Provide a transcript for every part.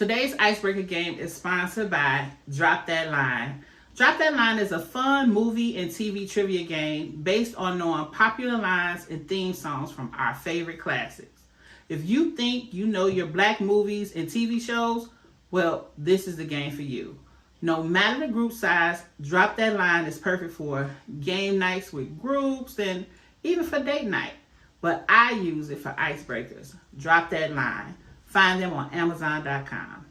Today's icebreaker game is sponsored by Drop That Line. Drop That Line is a fun movie and TV trivia game based on knowing popular lines and theme songs from our favorite classics. If you think you know your black movies and TV shows, well, this is the game for you. No matter the group size, Drop That Line is perfect for game nights with groups and even for date night. But I use it for icebreakers. Drop That Line. Find them on Amazon.com.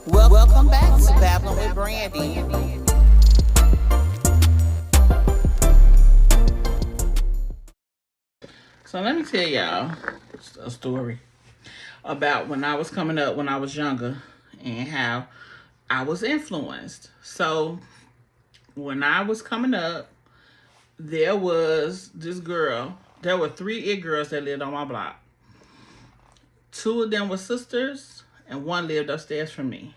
Welcome back to Babbling with Brandi. So let me tell y'all a story about when I was coming up, when I was younger, and how I was influenced. So when I was coming up, there was this girl. There were 3 it girls that lived on my block. 2 of them were sisters, and 1 lived upstairs from me.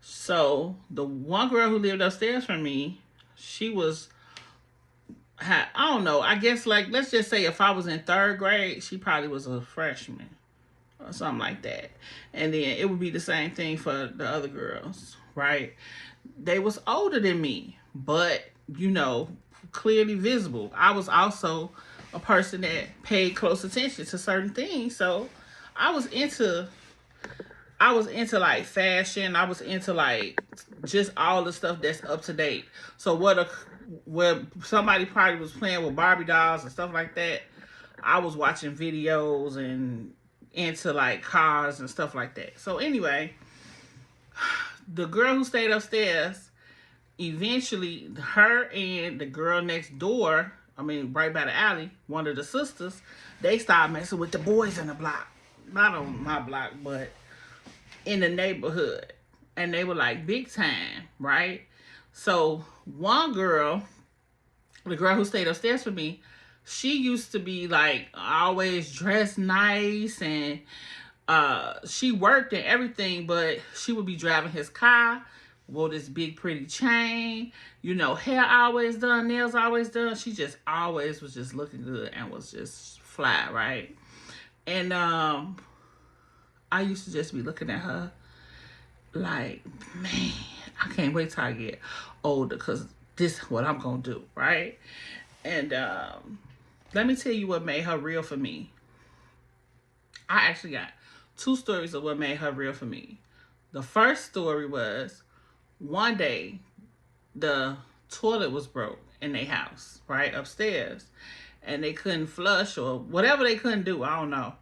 So the one girl who lived upstairs from me, she was, I don't know, I guess, like, let's just say if I was in 3rd grade, she probably was a freshman or something like that. And then it would be the same thing for the other girls, right? They was older than me, but, you know, clearly visible. I was also a person that paid close attention to certain things. So I was into like fashion. I was into like just all the stuff that's up to date. So where somebody probably was playing with Barbie dolls and stuff like that, I was watching videos and into like cars and stuff like that. So anyway, the girl who stayed upstairs, eventually her and the girl next door, I mean, right by the alley, one of the sisters, they started messing with the boys in the block. Not on my block, but in the neighborhood. And they were like big time, right? So one girl, the girl who stayed upstairs with me, she used to be like always dressed nice, and she worked and everything, but she would be driving his car, wore this big pretty chain, you know, hair always done, nails always done. She just always was just looking good and was just fly, right? And I used to just be looking at her like, man, I can't wait till I get older, because this is what I'm gonna do, right? And let me tell you what made her real for me. I actually got 2 stories of what made her real for me. The first story was, one day, the toilet was broke in their house, right, upstairs. And they couldn't flush or whatever they couldn't do, I don't know.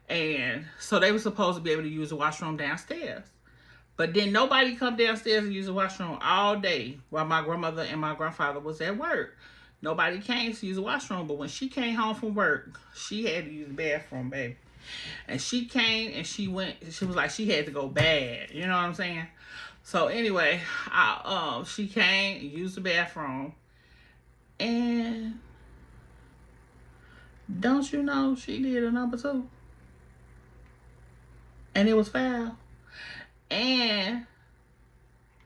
And so they were supposed to be able to use the washroom downstairs. But then nobody come downstairs and use the washroom all day while my grandmother and my grandfather was at work. Nobody came to use the washroom. But when she came home from work, she had to use the bathroom, baby. And she came and she was like, she had to go bad. You know what I'm saying? So anyway, she came and used the bathroom, and don't you know she did a number 2, and it was foul, and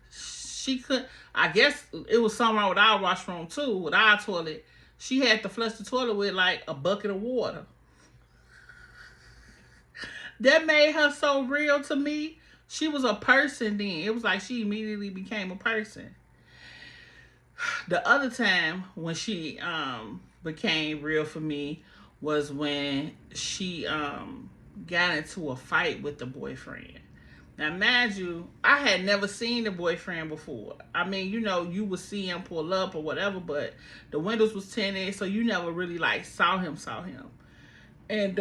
she could. I guess it was something wrong with our washroom too, with our toilet. She had to flush the toilet with like a bucket of water. That made her so real to me. She was a person then. It was like she immediately became a person. The other time when she became real for me was when she got into a fight with the boyfriend. Now, mind you, I had never seen the boyfriend before. I mean, you know, you would see him pull up or whatever, but the windows was tinted, so you never really like saw him. And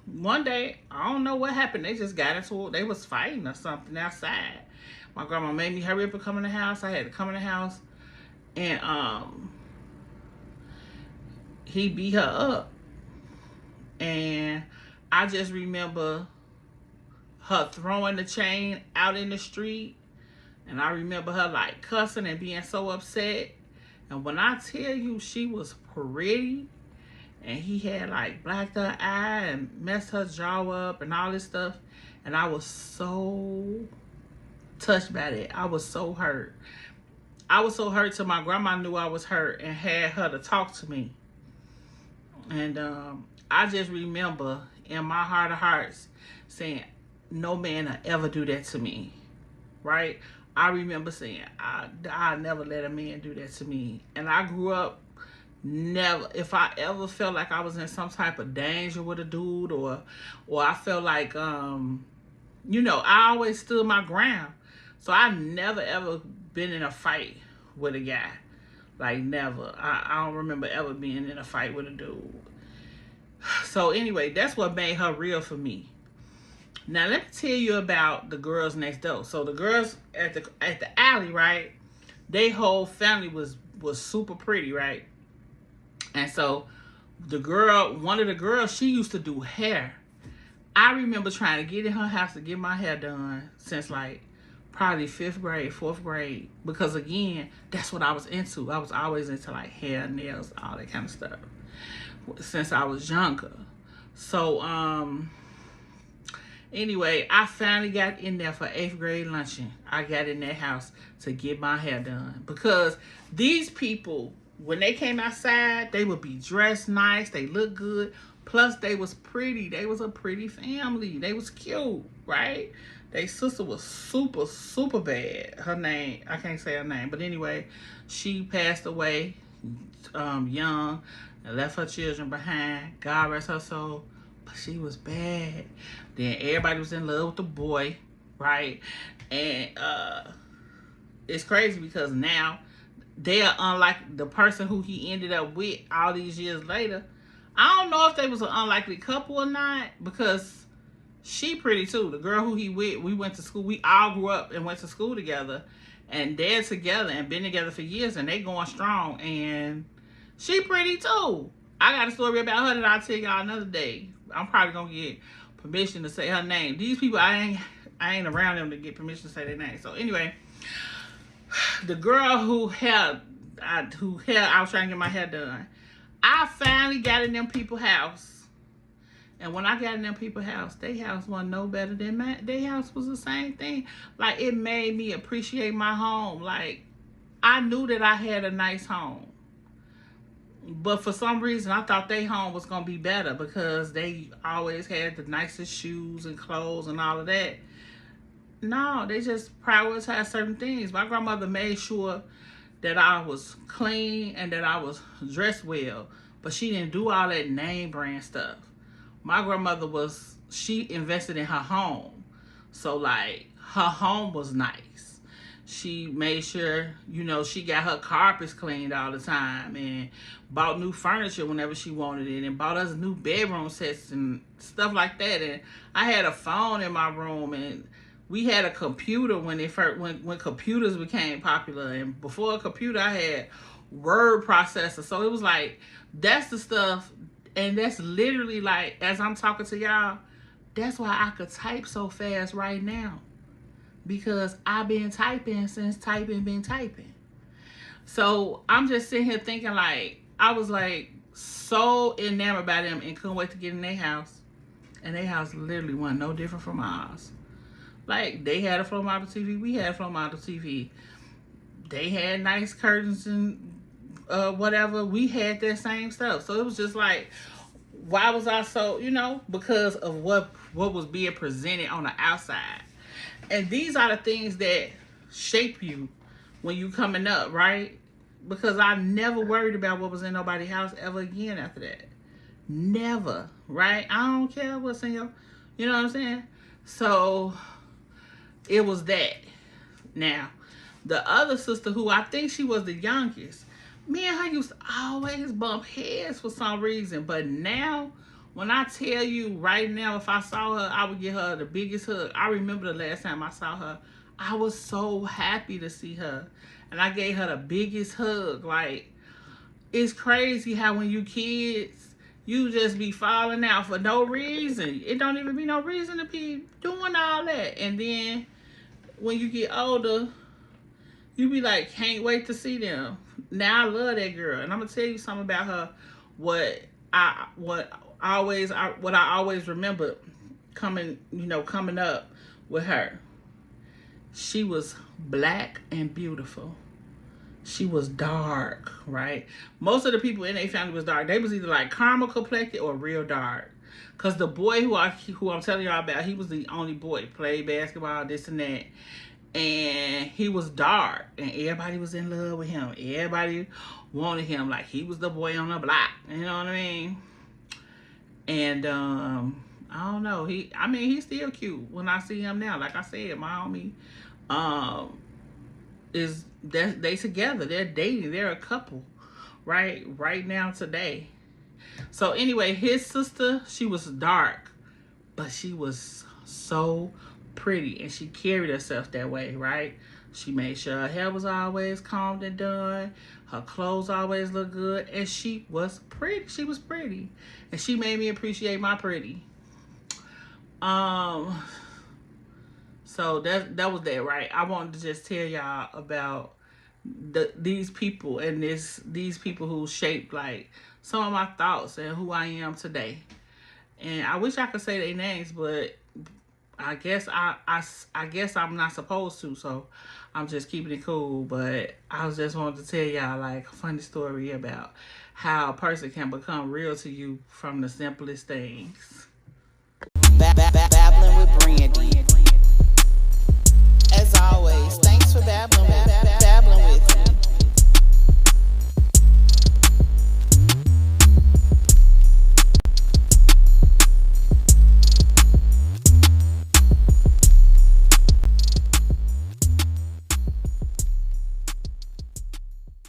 one day, I don't know what happened. They just got into it. They was fighting or something outside. My grandma made me hurry up and come in the house. I had to come in the house. And he beat her up. And I just remember her throwing the chain out in the street. And I remember her like cussing and being so upset. And when I tell you she was pretty, and he had like blacked her eye and messed her jaw up and all this stuff. And I was so touched by that. I was so hurt. I was so hurt till my grandma knew I was hurt and had her to talk to me. And I just remember in my heart of hearts saying, no man will ever do that to me, right? I remember saying, I never let a man do that to me. And I grew up, never, if I ever felt like I was in some type of danger with a dude, or I felt like, I always stood my ground. So I never ever been in a fight with a guy. Like, never. I don't remember ever being in a fight with a dude. So anyway, that's what made her real for me. Now let me tell you about the girls next door. So the girls at the alley, right? They whole family was super pretty, right? And so one of the girls, she used to do hair. I remember trying to get in her house to get my hair done since like probably 5th grade, 4th grade. Because again, that's what I was into. I was always into like hair, nails, all that kind of stuff since I was younger. So, anyway, I finally got in there for 8th grade luncheon. I got in that house to get my hair done. Because these people, when they came outside, they would be dressed nice. They looked good. Plus, they was pretty. They was a pretty family. They was cute, right? Their sister was super, super bad. Her name, I can't say her name. But anyway, she passed away young and left her children behind. God rest her soul. But she was bad. Then everybody was in love with the boy, right? And it's crazy because now they are unlike the person who he ended up with all these years later. I don't know if they was an unlikely couple or not, because she pretty too. The girl who he with, we went to school. We all grew up and went to school together. And they're together and been together for years, and they going strong. And she pretty too. I got a story about her that I'll tell y'all another day. I'm probably gonna get permission to say her name. These people, I ain't around them to get permission to say their name. So anyway, the girl who I was trying to get my hair done, I finally got in them people's house. And when I got in them people's house, their house wasn't no better than mine. Their house was the same thing. Like, it made me appreciate my home. Like, I knew that I had a nice home. But for some reason, I thought their home was going to be better because they always had the nicest shoes and clothes and all of that. No, they just prioritized certain things. My grandmother made sure that I was clean and that I was dressed well. But she didn't do all that name brand stuff. My grandmother she invested in her home. So, like, her home was nice. She made sure, she got her carpets cleaned all the time and bought new furniture whenever she wanted it and bought us new bedroom sets and stuff like that. And I had a phone in my room, and we had a computer when computers became popular. And before a computer, I had word processor. So it was like, that's the stuff. And that's literally like, as I'm talking to y'all, that's why I could type so fast right now. Because I've been typing since typing been typing. So I'm just sitting here thinking, like, I was like so enamored by them and couldn't wait to get in their house. And their house literally wasn't no different from ours. Like, they had a floor model TV. We had a floor model TV. They had nice curtains and whatever. We had that same stuff. So it was just like, why was I so, because of what was being presented on the outside. And these are the things that shape you when you coming up, right? Because I never worried about what was in nobody's house ever again after that. Never, right? I don't care what's in your, you know what I'm saying? So it was that. Now, the other sister, who I think she was the youngest, me and her used to always bump heads for some reason. But now, when I tell you right now, if I saw her, I would give her the biggest hug. I remember the last time I saw her, I was so happy to see her. And I gave her the biggest hug. Like, it's crazy how when you kids, you just be falling out for no reason. It don't even be no reason to be doing all that. And then when you get older, you be like, can't wait to see them. Now I love that girl. And I'm going to tell you something about her. What I always remember coming up with her. She was black and beautiful. She was dark, right? Most of the people in their family was dark. They was either like caramel complected or real dark. Cause the boy who I'm telling y'all about, he was the only boy, played basketball, this and that, and he was dark, and everybody was in love with him. Everybody wanted him, like he was the boy on the block. You know what I mean? And I don't know. He's still cute when I see him now. Like I said, my homie, um, is that they together. They're dating. They're a couple, right now today. So anyway, his sister, she was dark, but she was so pretty, and she carried herself that way, right? She made sure her hair was always combed and done. Her clothes always looked good, and she was pretty. She was pretty, and she made me appreciate my pretty. Um, so that was that, right? I wanted to just tell y'all about these people and these people who shaped like some of my thoughts and who I am today. And I wish I could say their names, but I guess I'm not supposed to, so I'm just keeping it cool. But I was just wanted to tell y'all like a funny story about how a person can become real to you from the simplest things. Babbling with Brandi.